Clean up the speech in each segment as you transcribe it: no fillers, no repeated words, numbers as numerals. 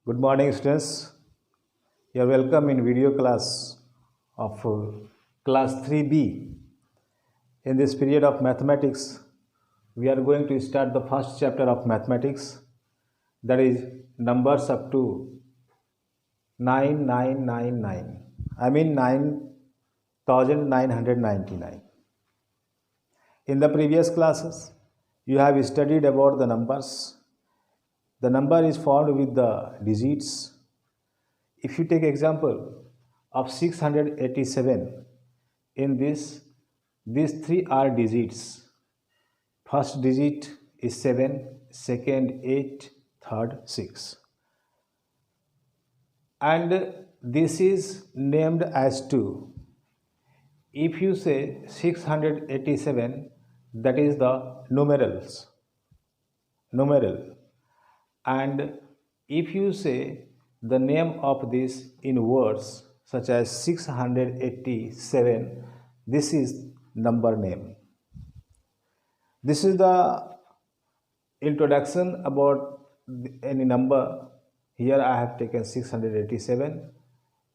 Good morning, students. You are welcome in video class of class 3B. In this period of mathematics, we are going to start the first chapter of mathematics, that is numbers up to 9999. I mean 9999. In the previous classes, you have studied about the numbers. The number is formed with the digits. If you take example of 687, in this, these three are digits. First digit is 7, second 8, third 6. And this is named as 2. If you say 687, that is the numeral. And if you say the name of this in words such as 687, this is number name. This is the introduction about any number. Here I have taken 687.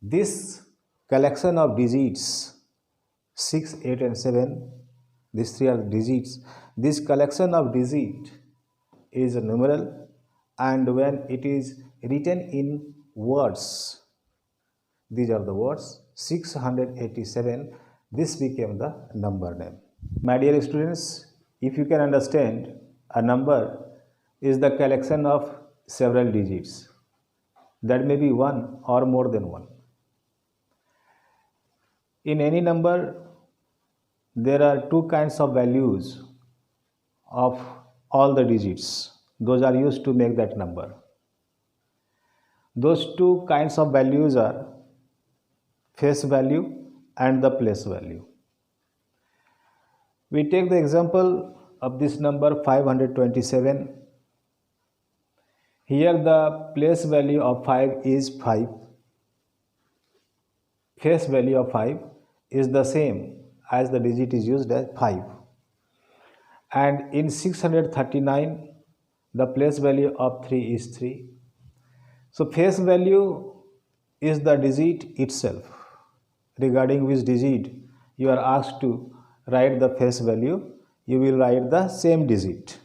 This collection of digits 6, 8 and 7, these three are digits. This collection of digit is a numeral, and when it is written in words, these are the words 687, this became the number name. My dear students, if you can understand, a number is the collection of several digits. That may be one or more than one. In any number, there are two kinds of values of all the digits. Those are used to make that number. Those two kinds of values are face value and the place value. We take the example of this number 527. Here the place value of 5 is 5. Face value of 5 is the same as the digit is used as 5. And in 639, the place value of 3 is 3. So face value is the digit itself, regarding which digit you are asked to write the face value, you will write the same digit.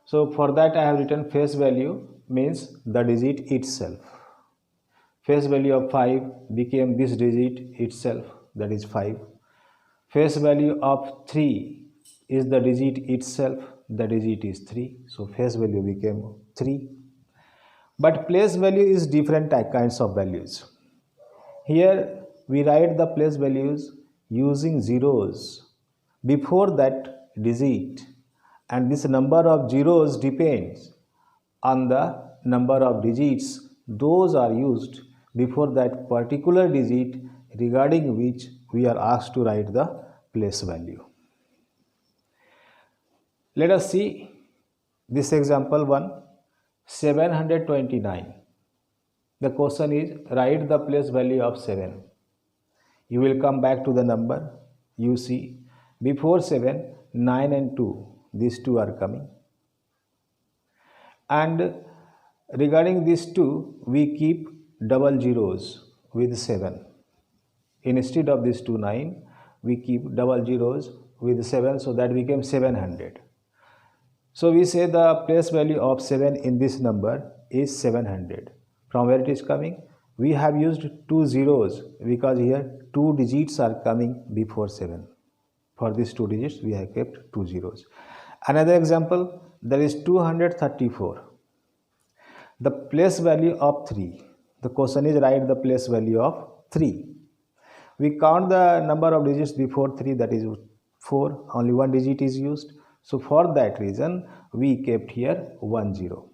So for that I have written face value means the digit itself. Face value of 5 became this digit itself, that is 5. Face value of 3 is the digit itself, the digit is 3. So face value became 3. But place value is different kinds of values. Here we write the place values using zeros before that digit, and this number of zeros depends on the number of digits. Those are used before that particular digit regarding which we are asked to write the place value. Let us see this example 1, 729. The question is write the place value of 7. You will come back to the number. You see before 7, 9 and 2, these two are coming. And regarding these two, we keep double zeros with 7. Instead of these 2 9, we keep double zeros with 7, so that became 700. So we say the place value of 7 in this number is 700. From where it is coming? We have used 2 zeros because here 2 digits are coming before 7. For these 2 digits we have kept 2 zeros. Another example, there is 234. The place value of 3. The question is write the place value of 3. We count the number of digits before 3, that is 4. Only one digit is used. So for that reason we kept here 1 0.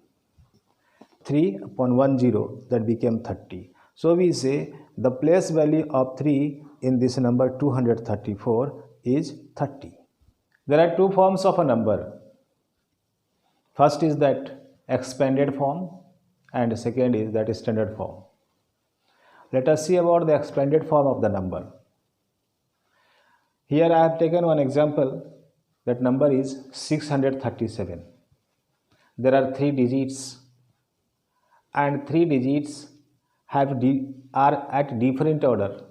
3 upon 1 0, that became 30. So we say the place value of 3 in this number 234 is 30. There are two forms of a number. First is that expanded form and second is that standard form. Let us see about the expanded form of the number. Here I have taken one example. That number is 637. There are 3 digits and 3 digits are at different order.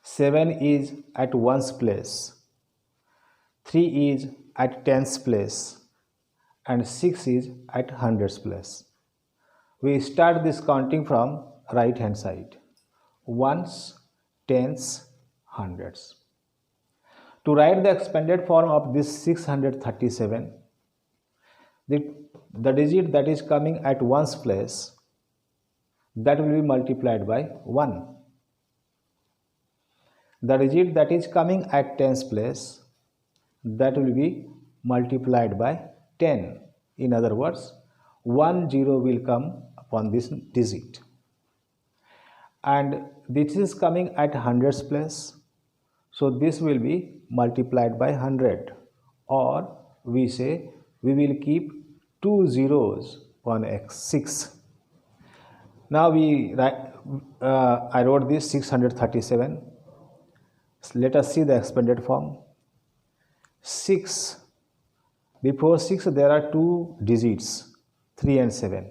7 is at ones place, 3 is at tens place, and 6 is at hundreds place. We start this counting from right hand side. Ones, tens, hundreds. To write the expanded form of this 637, the digit that is coming at ones place, that will be multiplied by 1. The digit that is coming at tens place, that will be multiplied by 10. In other words, 1 0 will come upon this digit. And this is coming at hundreds place, so this will be multiplied by 100, or we say we will keep 2 zeros on x6. Now I wrote this 637. Let us see the expanded form. 6, before 6 there are 2 digits, 3 and 7.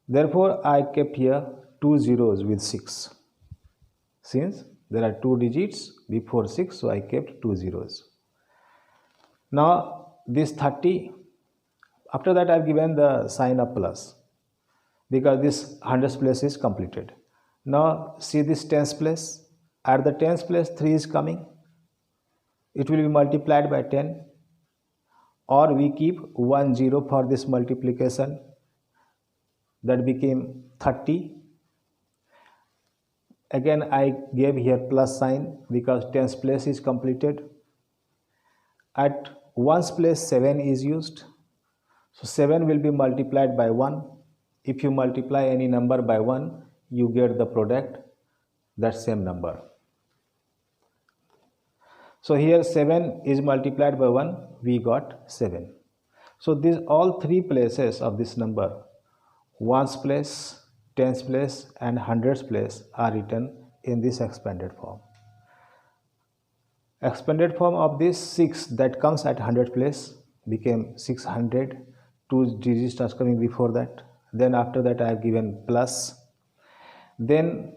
Therefore I kept here 2 zeros with 6. Since there are 2 digits before 6, so I kept 2 zeros. Now this 30, after that I have given the sign of plus, because this hundreds place is completed. Now see this tens place. At the tens place 3 is coming. It will be multiplied by 10, or we keep 1 0 for this multiplication. That became 30. Again I gave here plus sign because tens place is completed. At ones place 7 is used. So 7 will be multiplied by 1. If you multiply any number by 1, you get the product, that same number. So here 7 is multiplied by 1, we got 7. So these all 3 places of this number, ones place, tens place and hundreds place, are written in this expanded form. Expanded form of this 6 that comes at 100 place became 600. 2 digits are coming before that. Then after that I have given plus. Then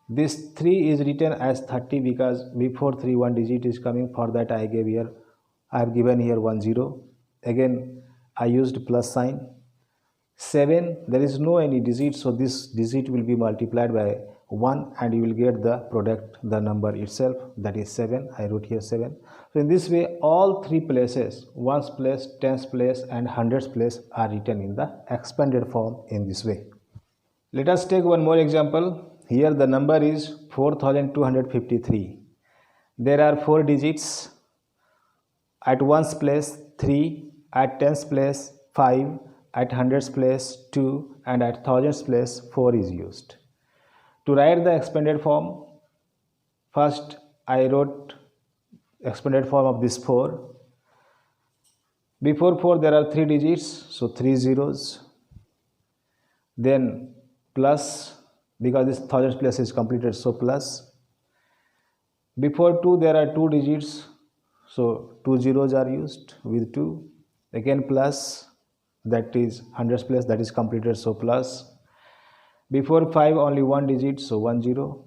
this 3 is written as 30 because before 3 1 digit is coming. For that I have given here 1 0. Again I used plus sign. 7, there is no any digit, so this digit will be multiplied by 1 and you will get the product, the number itself, that is 7. I wrote here 7. So in this way all 3 places, ones place, tens place and hundreds place, are written in the expanded form in this way. Let us take one more example. Here the number is 4253. There are 4 digits. At ones place 3, at tens place 5, at hundreds place 2, and at thousands place 4 is used. To write the expanded form, first I wrote expanded form of this 4. Before 4 there are 3 digits, so 3 zeros. Then plus, because this thousands place is completed, so plus. Before 2 there are 2 digits, so 2 zeros are used with 2. Again plus, that is hundreds place, that is completed, so plus. Before 5 only 1 digit, so 1 0.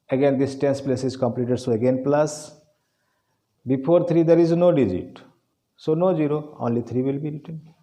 Again this tens place is completed, so again plus. Before 3 there is no digit, so no 0, only 3 will be written.